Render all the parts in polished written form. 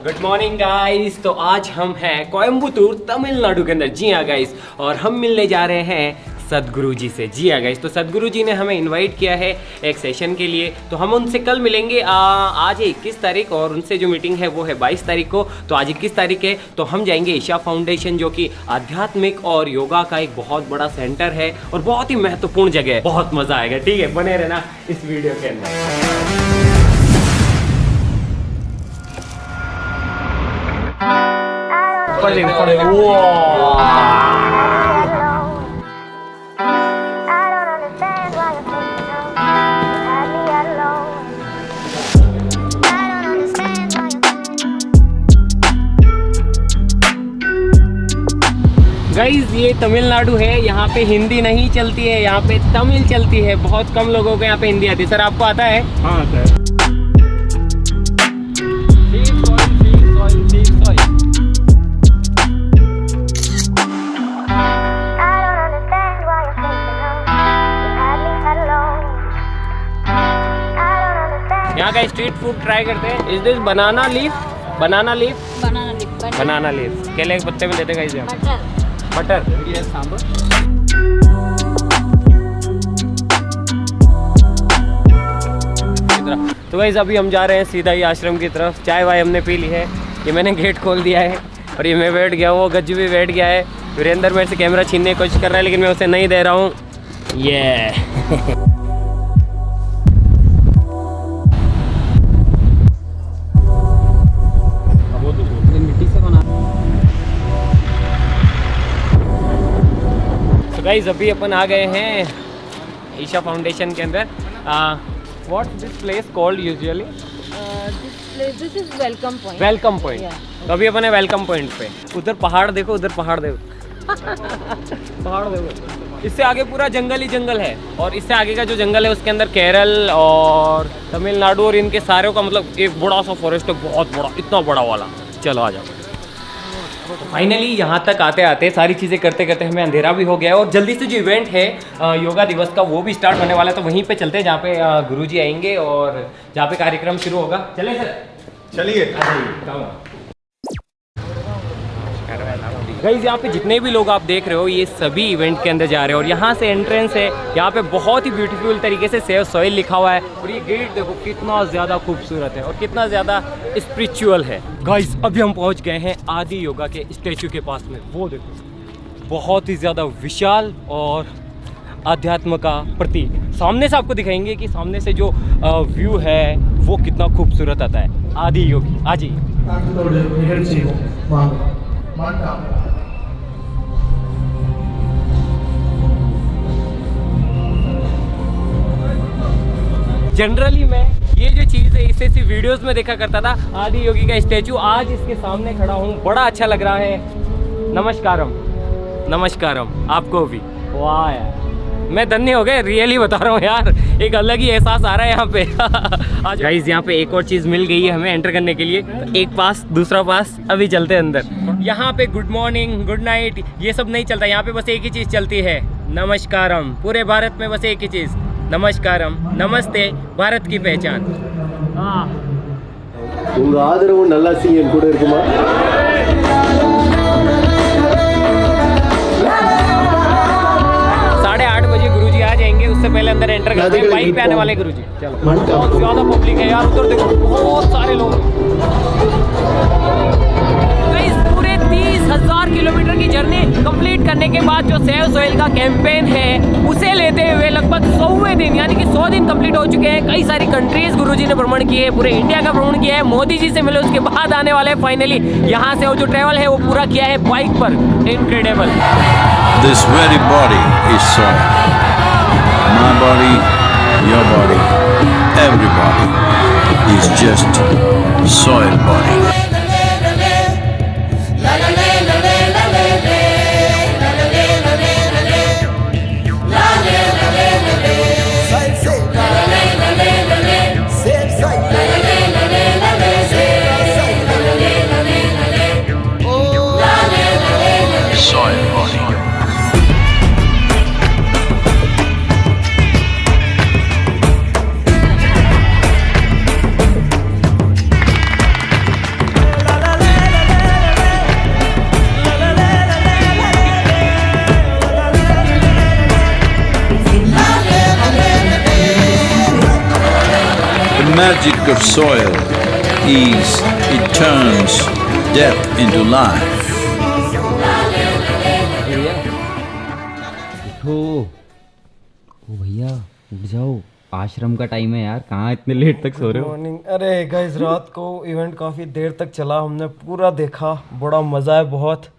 Good morning guys. तो आज हम हैं कोयम्बटूर तमिलनाडु के अंदर। जी हाँ गाइस, और हम मिलने जा रहे हैं सदगुरु जी से। जी हाँ गाइस, तो सदगुरु जी ने हमें इनवाइट किया है एक सेशन के लिए। तो हम उनसे कल मिलेंगे। आज है 21 तारीख और उनसे जो मीटिंग है वो है 22 तारीख को। तो आज 21 तारीख है तो हम जाएंगे ईशा फाउंडेशन, जो कि आध्यात्मिक और योगा का एक बहुत बड़ा सेंटर है और बहुत ही महत्वपूर्ण जगह है। बहुत मजा आएगा। ठीक है, बने रहना इस वीडियो के अंदर। गाइज ये तमिलनाडु है, यहाँ पे हिंदी नहीं चलती है, यहाँ पे तमिल चलती है। बहुत कम लोगों को यहाँ पे हिंदी आती है। सर आपको आता है? हाँ आता है। यहाँ का स्ट्रीट फूड ट्राई करते हैं। Is this banana leaf? Banana leaf? Banana leaf केले के पत्ते में देते गाइस। मटर ये सांभर। तो गाइस अभी हम जा रहे हैं सीधा ही आश्रम की तरफ। चाय वाय हमने पी ली है। ये मैंने गेट खोल दिया है और ये मैं बैठ गया हूँ। वो गज्जू भी बैठ गया है। वीरेंद्र मेरे से कैमरा छीनने की कोशिश कर रहा है लेकिन मैं उसे नहीं दे रहा हूँ। ये गाइस अभी अपन आ गए हैं ईशा फाउंडेशन के अंदर। What this place called usually? This is welcome point. Welcome point. तो अभी अपन है वेलकम पॉइंट पे। उधर पहाड़ देखो, उधर पहाड़ देखो। पहाड़ देखो। इससे आगे पूरा जंगल ही जंगल है और इससे आगे का जो जंगल है उसके अंदर केरल और तमिलनाडु और इनके सारों का मतलब एक बड़ा सा फॉरेस्ट है, बहुत बड़ा, इतना बड़ा वाला। चलो आ जाओ। फाइनली यहाँ तक आते आते सारी चीज़ें करते करते हमें अंधेरा भी हो गया है और जल्दी से जो इवेंट है योगा दिवस का वो भी स्टार्ट होने वाला है। तो वहीं पे चलते हैं जहाँ पे गुरुजी आएंगे और जहाँ पे कार्यक्रम शुरू होगा। चले सर? चलिए। गाइस यहाँ पे जितने भी लोग आप देख रहे हो ये सभी इवेंट के अंदर जा रहे हैं और यहाँ से एंट्रेंस है। यहाँ पे बहुत ही ब्यूटीफुल तरीके से सेव सॉइल लिखा हुआ है और ये गेट देखो कितना ज़्यादा खूबसूरत है और कितना ज़्यादा स्पिरिचुअल है। गाइस अभी हम पहुँच गए हैं आदि योगा के स्टैचू के पास में। वो देखो बहुत ही ज़्यादा विशाल और आध्यात्म का प्रतीक। सामने से आपको दिखाएंगे कि सामने से जो व्यू है वो कितना खूबसूरत आता है। आदि योगी आजी जनरली मैं ये जो चीज़ है इसे सिर्फ वीडियोस में देखा करता था, आदि योगी का स्टैचू। आज इसके सामने खड़ा हूँ, बड़ा अच्छा लग रहा है। नमस्कारम। नमस्कारम आपको भी। वाह यार मैं धन्य हो गए, रियली बता रहा हूँ यार, एक अलग ही एहसास आ रहा है यहाँ पे। आज गाइस यहाँ पे एक और चीज़ मिल गई है हमें एंटर करने के लिए। एक पास, दूसरा पास। अभी चलते हैं अंदर। यहाँ पे गुड मॉर्निंग, गुड नाइट ये सब नहीं चलता। यहाँ पे बस एक ही चीज़ चलती है, नमस्कारम। पूरे भारत में बस एक ही चीज़, नमस्कारम, नमस्ते, भारत की पहचान। உங்க ஆதரவு நல்லாசி என் கூட இருக்குமா? 8:30 बजे गुरुजी आ जाएंगे, उससे पहले अंदर एंटर करते हैं। बाइक पे आने वाले गुरुजी। चलो बहुत ज़्यादा पब्लिक है यार, उधर देखो बहुत सारे लोग। पूरे 30,000 किलोमीटर की जर्नी कंप्लीट करने के बाद जो सेव सोइल का कैंपेन है उसे लेते हुए लगभग 100वें दिन यानी कि 100 दिन कंप्लीट हो चुके हैं। कई सारी कंट्रीज गुरुजी ने भ्रमण किए हैं, पूरे इंडिया का भ्रमण किया है। मोदी जी से मिले उसके बाद आने वाले फाइनली यहाँ से वो जो ट्रैवल है वो पूरा किया है बाइक पर। Incredible. This very body is soil. My body, your body, everybody is just soil body. Soil body. magic of soil is it turns death into life. उठो। ओ भैया उठ जाओ, आश्रम का टाइम है यार, कहाँ इतने लेट तक सो रहे हो? मॉर्निंग। अरे गाइस, रात को इवेंट काफ़ी देर तक चला, हमने पूरा देखा, बड़ा मज़ा है बहुत।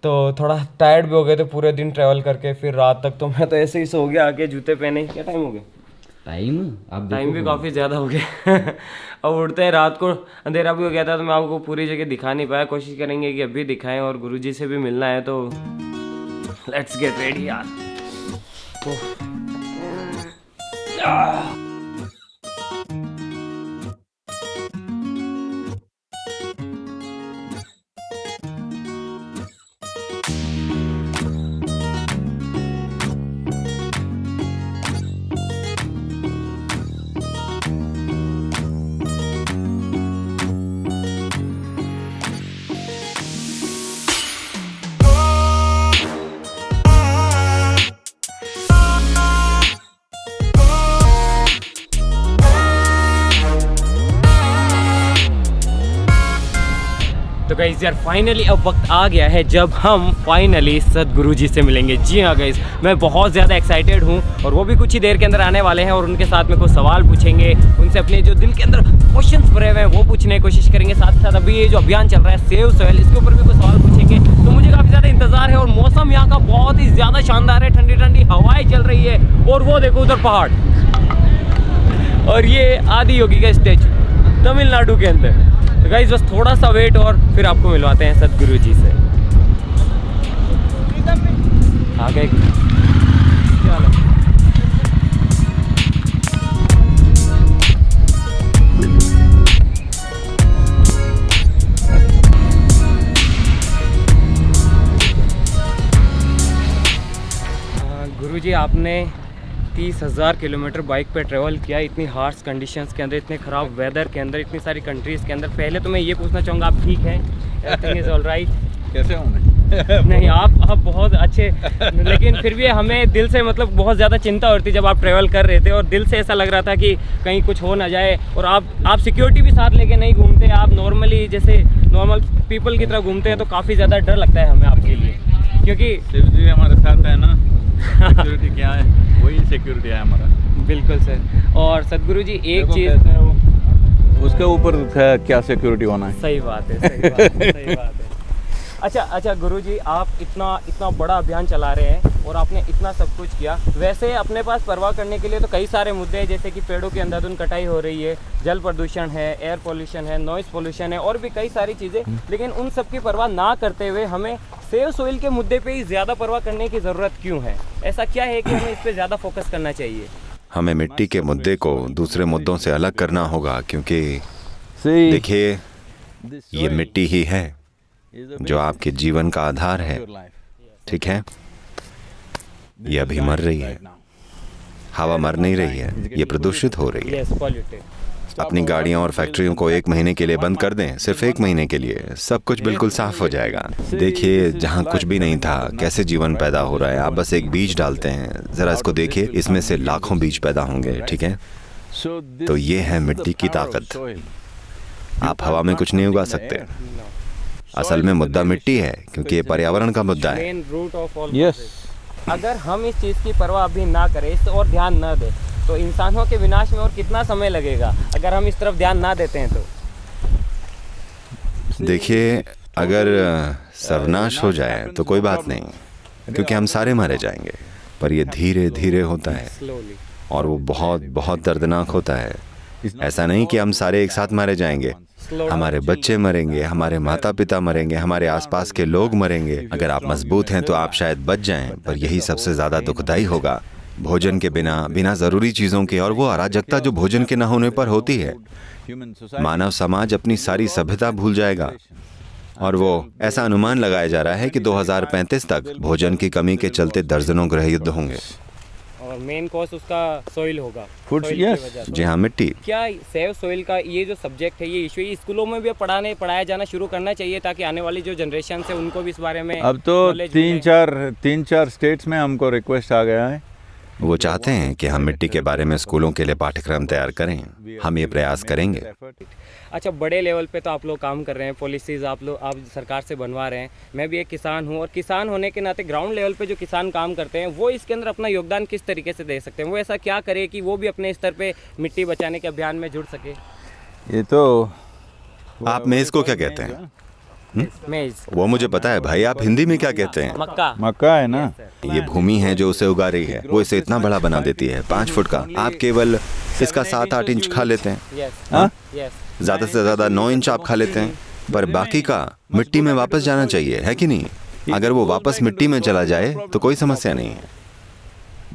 तो थोड़ा टायर्ड भी हो गए थे पूरे दिन ट्रैवल करके, फिर रात तक तो मैं तो ऐसे ही सो गया आके जूते पहने। क्या टाइम हो गया? टाइम अब टाइम भी काफ़ी ज़्यादा हो गया। अब उठते हैं, रात को अंधेरा भी हो गया था तो मैं आपको पूरी जगह दिखा नहीं पाया। कोशिश करेंगे कि अभी दिखाएं, और गुरुजी से भी मिलना है तो लेट्स गेट रेडी यार। तो गाइस यार फाइनली अब वक्त आ गया है जब हम फाइनली सदगुरु जी से मिलेंगे। जी हाँ गाइस, मैं बहुत ज़्यादा एक्साइटेड हूँ, और वो भी कुछ ही देर के अंदर आने वाले हैं, और उनके साथ में कुछ सवाल पूछेंगे, उनसे अपने जो दिल के अंदर क्वेश्चंस भरे हुए हैं वो पूछने की कोशिश करेंगे। साथ ही साथ अभी ये जो अभियान चल रहा है सेव सोइल, इसके ऊपर भी कुछ सवाल पूछेंगे। तो मुझे काफ़ी ज़्यादा इंतजार है, और मौसम यहाँ का बहुत ही ज़्यादा शानदार है, ठंडी ठंडी हवाएं चल रही है, और वो देखो उधर पहाड़, और ये आदि योगी का स्टैचू तमिलनाडु के अंदर। तो गाइस बस थोड़ा सा वेट और फिर आपको मिलवाते हैं सदगुरु जी से। आ गए। गुरुजी आपने 30,000 किलोमीटर बाइक पे ट्रैवल किया, इतनी हार्श कंडीशंस के अंदर, इतने ख़राब वेदर के अंदर, इतनी सारी कंट्रीज़ के अंदर। पहले तो मैं ये पूछना चाहूँगा, आप ठीक हैं? Everything is all right? कैसे हूँ मैं? नहीं, आप बहुत अच्छे, लेकिन फिर भी हमें दिल से मतलब बहुत ज़्यादा चिंता होती जब आप ट्रैवल कर रहे थे, और दिल से ऐसा लग रहा था कि कहीं कुछ हो ना जाए। और आप सिक्योरिटी भी साथ लेके नहीं घूमते, आप नॉर्मली जैसे नॉर्मल पीपल की तरह घूमते हैं, तो काफ़ी ज़्यादा डर लगता है हमें आपके लिए, क्योंकि शिव जी हमारे साथ है ना। सिक्योरिटी क्या है, वही सिक्योरिटी है हमारा। बिल्कुल सर। और सदगुरु जी एक चीज़, उसके ऊपर क्या सिक्योरिटी होना है। सही बात है, सही बात है, सही बात है। अच्छा गुरुजी, आप इतना बड़ा अभियान चला रहे हैं, और आपने इतना सब कुछ किया। वैसे अपने पास परवाह करने के लिए तो कई सारे मुद्दे हैं, जैसे कि पेड़ों की अंधाधुंध कटाई हो रही है, जल प्रदूषण है, एयर पोल्यूशन है, नॉइस पोल्यूशन है, और भी कई सारी चीज़ें। लेकिन उन सब की परवाह ना करते हुए हमें सेव सोइल के मुद्दे पे ही ज़्यादा परवाह करने की ज़रूरत क्यों है? ऐसा क्या है कि हमें इस पर ज़्यादा फोकस करना चाहिए? हमें मिट्टी के मुद्दे को दूसरे मुद्दों से अलग करना होगा, क्योंकि देखिए ये मिट्टी ही है जो आपके जीवन का आधार है, ठीक है? ये अभी मर रही है, हवा मर नहीं रही है, ये प्रदूषित हो रही है। अपनी गाड़ियों और फैक्ट्रियों को 1 महीने के लिए बंद कर दें, सिर्फ 1 महीने के लिए, सब कुछ बिल्कुल साफ हो जाएगा। देखिए जहाँ कुछ भी नहीं था, कैसे जीवन पैदा हो रहा है। आप बस एक बीज डालते हैं, जरा इसको देखिए, इसमें से लाखों बीज पैदा होंगे, ठीक है? तो ये है मिट्टी की ताकत। आप हवा में कुछ नहीं उगा सकते। असल में मुद्दा मिट्टी है, क्योंकि ये पर्यावरण का मुद्दा है। यस। अगर हम इस चीज़ की परवाह अभी ना करें, इस और ध्यान न दें, तो इंसानों के विनाश में और कितना समय लगेगा अगर हम इस तरफ ध्यान ना देते हैं तो? देखिए अगर सर्वनाश हो जाए तो कोई बात नहीं, क्योंकि हम सारे मारे जाएंगे, पर ये धीरे धीरे होता है, और वो बहुत बहुत दर्दनाक होता है। ऐसा नहीं कि हम सारे एक साथ मारे जाएंगे, हमारे बच्चे मरेंगे, हमारे माता पिता मरेंगे, हमारे आसपास के लोग मरेंगे। अगर आप मजबूत हैं तो आप शायद बच जाएं, पर यही सबसे ज़्यादा दुखदाई होगा। भोजन के बिना ज़रूरी चीज़ों के, और वो अराजकता जो भोजन के न होने पर होती है, मानव समाज अपनी सारी सभ्यता भूल जाएगा। और वो ऐसा अनुमान लगाया जा रहा है कि 2035 तक भोजन की कमी के चलते दर्जनों गृह युद्ध होंगे। और मेन कॉज उसका सोइल होगा, फूड। यस जी हाँ, मिट्टी। क्या सेव सोइल का ये जो सब्जेक्ट है, ये इशू स्कूलों में भी पढ़ाया जाना शुरू करना चाहिए, ताकि आने वाली जो जनरेशन है उनको भी इस बारे में? अब तो 3-4 स्टेट्स में हमको रिक्वेस्ट आ गया है वो चाहते हैं कि हम मिट्टी के बारे में स्कूलों के लिए पाठ्यक्रम तैयार करें। हम ये प्रयास करेंगे। अच्छा, बड़े लेवल पे तो आप लोग काम कर रहे हैं, पॉलिसीज़ आप सरकार से बनवा रहे हैं। मैं भी एक किसान हूँ, और किसान होने के नाते ग्राउंड लेवल पे जो किसान काम करते हैं वो इसके अंदर अपना योगदान किस तरीके से दे सकते हैं? वो ऐसा क्या करे कि वो भी अपने स्तर पे मिट्टी बचाने के अभियान में जुड़ सके? ये तो आप मेज़ को क्या कहते हैं? मेज, वो मुझे पता है भाई। आप हिंदी में क्या कहते हैं? मक्का। मक्का है ना। ये भूमि है जो उसे उगा रही है, वो इसे इतना बड़ा बना देती है, 5 फुट का। आप केवल इसका 7-8 इंच खा लेते हैं, यस हाँ? यस। ज़्यादा से ज़्यादा 9 इंच आप खा लेते हैं, पर बाकी का मिट्टी में वापस जाना चाहिए, है कि नहीं? अगर वो वापस मिट्टी में चला जाए तो कोई समस्या नहीं है।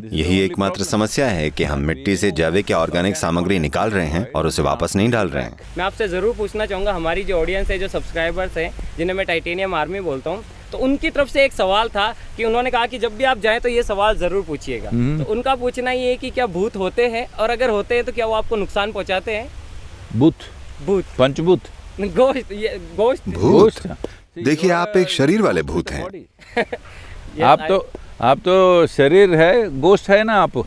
यही एकमात्र समस्या है कि हम मिट्टी से जैविक या ऑर्गेनिक सामग्री निकाल रहे हैं और उसे वापस नहीं डाल रहे हैं। मैं आपसे ज़रूर पूछना चाहूँगा, हमारी जो ऑडियंस है, जो सब्सक्राइबर्स हैं, जिन्हें मैं टाइटेनियम आर्मी बोलता हूँ, तो उनकी तरफ से एक सवाल था कि उन्होंने कहा कि जब भी आप जाएं तो ये सवाल ज़रूर पूछिएगा। तो उनका पूछना ये है कि क्या भूत होते हैं, और अगर होते हैं तो क्या वो आपको नुकसान पहुँचाते हैं? भूत, पंचभूत, गोश्त, ये गोश्त। भूत? देखिए, आप एक शरीर वाले भूत हैं। आप तो शरीर है, गोश्त है ना आप।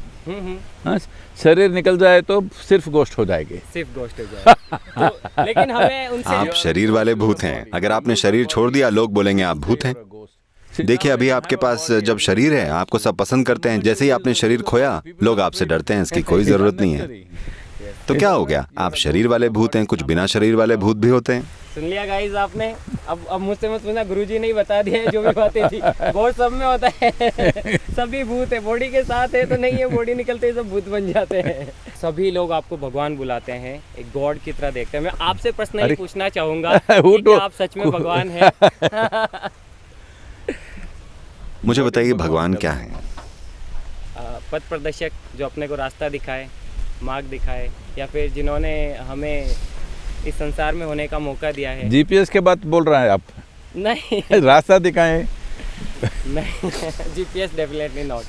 हाँ, शरीर निकल जाए तो सिर्फ गोश्त हो जाएगी। सिर्फ गोश्त हो जाए तो, लेकिन हमें उनसे आप शरीर वाले भूत हैं। अगर आपने शरीर छोड़ दिया, लोग बोलेंगे आप भूत हैं। देखिए, अभी आपके पास जब शरीर है, आपको सब पसंद करते हैं। जैसे ही आपने शरीर खोया, लोग आपसे डरते हैं। इसकी कोई जरूरत नहीं है। तो क्या हो गया? आप शरीर वाले भूत हैं। कुछ बिना शरीर वाले भूत भी होते हैं। सुन लिया गाइस आपने। अब मुझसे मत पूछना, गुरुजी ने ही बता दिया है जो भी बातें थी। गोश्त सब में होता है। सभी भूत है, बॉडी के साथ है तो नहीं है, बॉडी निकलते ही सब भूत बन जाते हैं। सभी लोग आपको भगवान बुलाते हैं, एक गॉड की तरह देखते हैं। मैं आपसे पर्सनली पूछना चाहूंगा कि क्या आप सच में भगवान हैं? मुझे बताइए, भगवान क्या है? पथ प्रदर्शक, जो अपने को रास्ता दिखाए, मार्ग दिखाए, या फिर जिन्होंने हमें इस संसार में होने का मौका दिया है। जीपीएस के बात बोल रहे हैं आप? नहीं रास्ता दिखाएं। नहीं, जीपीएस डेफिनेटली नॉट।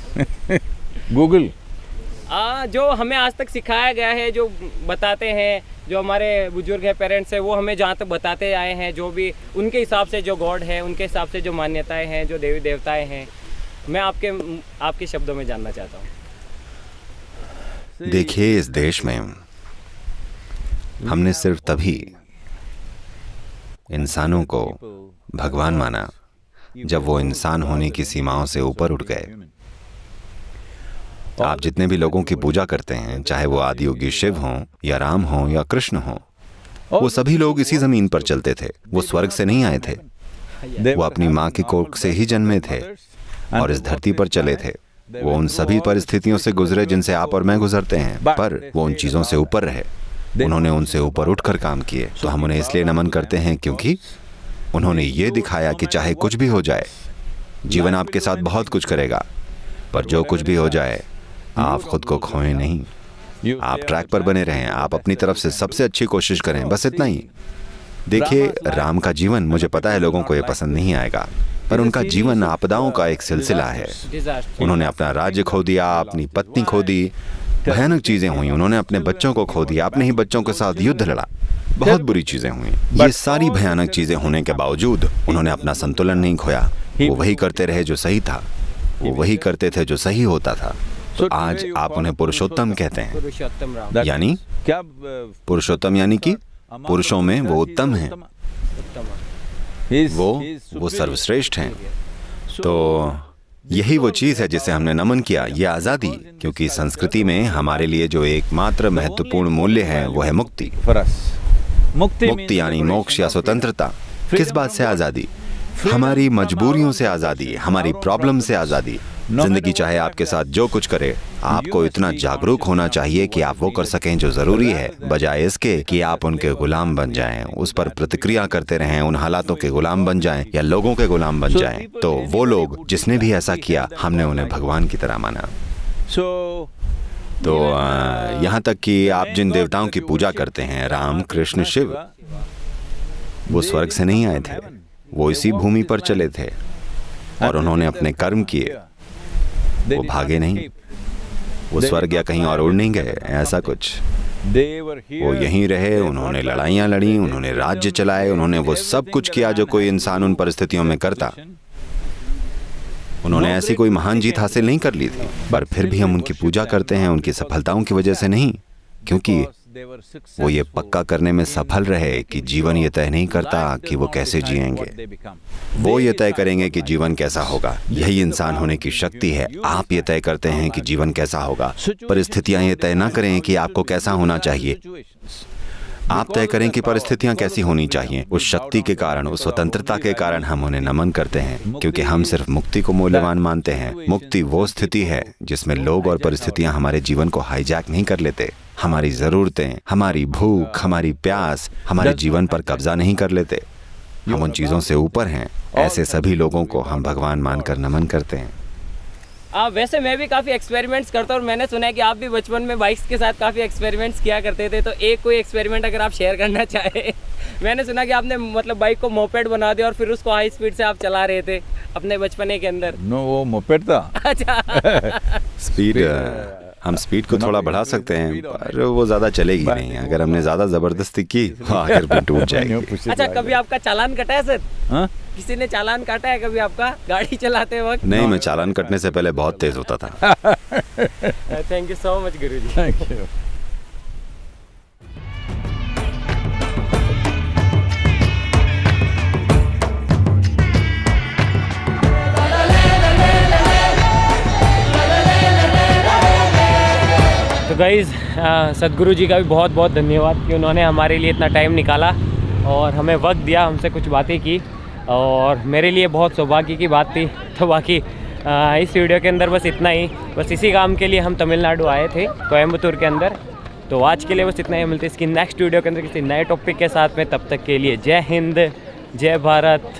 गूगल, जो हमें आज तक सिखाया गया है, जो बताते हैं, जो हमारे बुजुर्ग हैं, पेरेंट्स हैं, वो हमें जहाँ तक बताते आए हैं, जो भी उनके हिसाब से जो गॉड है, उनके हिसाब से जो मान्यताएं हैं, जो देवी देवताएं हैं, मैं आपके शब्दों में जानना चाहता हूँ। देखिए, इस देश में हमने सिर्फ तभी इंसानों को भगवान माना जब वो इंसान होने की सीमाओं से ऊपर उठ गए। आप जितने भी लोगों की पूजा करते हैं, चाहे वो आदियोगी शिव हों या राम हों या कृष्ण हों, वो सभी लोग इसी जमीन पर चलते थे। वो स्वर्ग से नहीं आए थे। वो अपनी माँ की कोख से ही जन्मे थे और इस धरती पर चले थे। वो उन सभी परिस्थितियों से गुजरे जिनसे आप और मैं गुजरते हैं, पर वो उन चीज़ों से ऊपर रहे। उन्होंने उनसे ऊपर उठकर काम किए। तो हम उन्हें इसलिए नमन करते हैं क्योंकि उन्होंने ये दिखाया कि चाहे कुछ भी हो जाए, जीवन आपके साथ बहुत कुछ करेगा, पर जो कुछ भी हो जाए, आप खुद को खोएं नहीं। आप ट्रैक पर बने रहें। आप अपनी तरफ से सबसे अच्छी कोशिश करें, बस इतना ही। देखिए, राम का जीवन, मुझे पता है लोगों को ये पसंद नहीं आएगा, पर उनका जीवन आपदाओं का एक सिलसिला है। उन्होंने अपना राज्य खो दिया, अपनी पत्नी खो दी, भयानक चीजें हुई। उन्होंने अपने बच्चों को खो दिया, अपने ही बच्चों के साथ युद्ध लड़ा, बहुत बुरी चीजें हुई। ये सारी भयानक चीजें होने के बावजूद उन्होंने अपना संतुलन नहीं खोया। वो वही करते रहे जो सही था, वो वही करते थे जो सही होता था। तो आज आप उन्हें पुरुषोत्तम कहते हैं। पुरुषोत्तम राम। यानी क्या पुरुषोत्तम यानी कि पुरुषों में वो उत्तम हैं, वो सर्वश्रेष्ठ हैं। तो यही वो चीज़ है जिसे हमने नमन किया, ये आज़ादी। क्योंकि संस्कृति में हमारे लिए जो एकमात्र महत्वपूर्ण मूल्य है वो है मुक्ति। मुक्ति यानी मोक्ष या स्वतंत्रता। किस बात से आज़ादी? हमारी मजबूरियों से आज़ादी, हमारी प्रॉब्लम से आज़ादी। जिंदगी चाहे आपके साथ जो कुछ करे, आपको इतना जागरूक होना चाहिए कि आप वो कर सकें जो ज़रूरी है, बजाय इसके कि आप उनके गुलाम बन जाएं, उस पर प्रतिक्रिया करते रहें, उन हालातों के गुलाम बन जाएं या लोगों के गुलाम बन जाएं। तो वो लोग जिसने भी ऐसा किया, हमने उन्हें भगवान की तरह माना। तो यहाँ तक कि आप जिन देवताओं की पूजा करते हैं, राम, कृष्ण, शिव, वो स्वर्ग से नहीं आए थे। वो इसी भूमि पर चले थे और उन्होंने अपने कर्म किए। वो भागे नहीं, वो स्वर्ग या कहीं और उड़ नहीं गए, ऐसा कुछ। वो यहीं रहे, उन्होंने लड़ाइयाँ लड़ी, उन्होंने राज्य चलाए, उन्होंने वो सब कुछ किया जो कोई इंसान उन परिस्थितियों में करता। उन्होंने ऐसी कोई महान जीत हासिल नहीं कर ली थी, पर फिर भी हम उनकी पूजा करते हैं उनकी सफलताओं की वजह से नहीं, क्योंकि वो ये पक्का करने में सफल रहे कि जीवन ये तय नहीं करता कि वो कैसे जिएंगे, वो ये तय करेंगे कि जीवन कैसा होगा। यही इंसान होने की शक्ति है। आप ये तय करते हैं कि जीवन कैसा होगा, परिस्थितियां ये तय ना करें कि आपको कैसा होना चाहिए। आप तय करें कि परिस्थितियां कैसी होनी चाहिए। उस शक्ति के कारण, उस स्वतंत्रता के कारण हम उन्हें नमन करते हैं, क्योंकि हम सिर्फ मुक्ति को मूल्यवान मानते हैं। मुक्ति वो स्थिति है जिसमें लोग और परिस्थितियां हमारे जीवन को हाईजैक नहीं कर लेते। हमारी जरूरतें, हमारी भूख, हमारी प्यास हमारे जीवन पर कब्जा नहीं कर लेते। हम उन चीजों से ऊपर हैं। ऐसे सभी लोगों को हम भगवान मानकर नमन करते हैं। वैसे मैं भी काफ़ी एक्सपेरिमेंट्स करता हूँ और मैंने सुना है कि आप भी बचपन में बाइक्स के साथ काफ़ी एक्सपेरिमेंट्स किया करते थे, तो एक कोई एक्सपेरिमेंट अगर आप शेयर करना चाहे। मैंने सुना कि आपने मतलब बाइक को मोपेड बना दिया और फिर उसको हाई स्पीड से आप चला रहे थे अपने बचपने के अंदर। नो, वो मोपेड था। अच्छा। स्पीड, हम स्पीड को थोड़ा बढ़ा सकते हैं, पर वो ज़्यादा चलेगी नहीं। अगर हमने ज़्यादा ज़बरदस्ती की तो आखिर में टूट जाएगी। अच्छा, कभी आपका चालान कटा है सर? हाँ? किसी ने चालान काटा है कभी आपका गाड़ी चलाते वक्त? नहीं, मैं चालान कटने से पहले बहुत तेज होता था। Thank you so much Guruji. Thank you. तो गाइज़, सदगुरु जी का भी बहुत बहुत धन्यवाद कि उन्होंने हमारे लिए इतना टाइम निकाला और हमें वक्त दिया, हमसे कुछ बातें की, और मेरे लिए बहुत सौभाग्य की बात थी। तो बाकी इस वीडियो के अंदर बस इतना ही। बस इसी काम के लिए हम तमिलनाडु आए थे, कोयम्बतूर के अंदर। तो आज के लिए बस इतना ही। मिलते हैं इसकी नेक्स्ट वीडियो के अंदर किसी नए टॉपिक के साथ में। तब तक के लिए जय हिंद, जय भारत।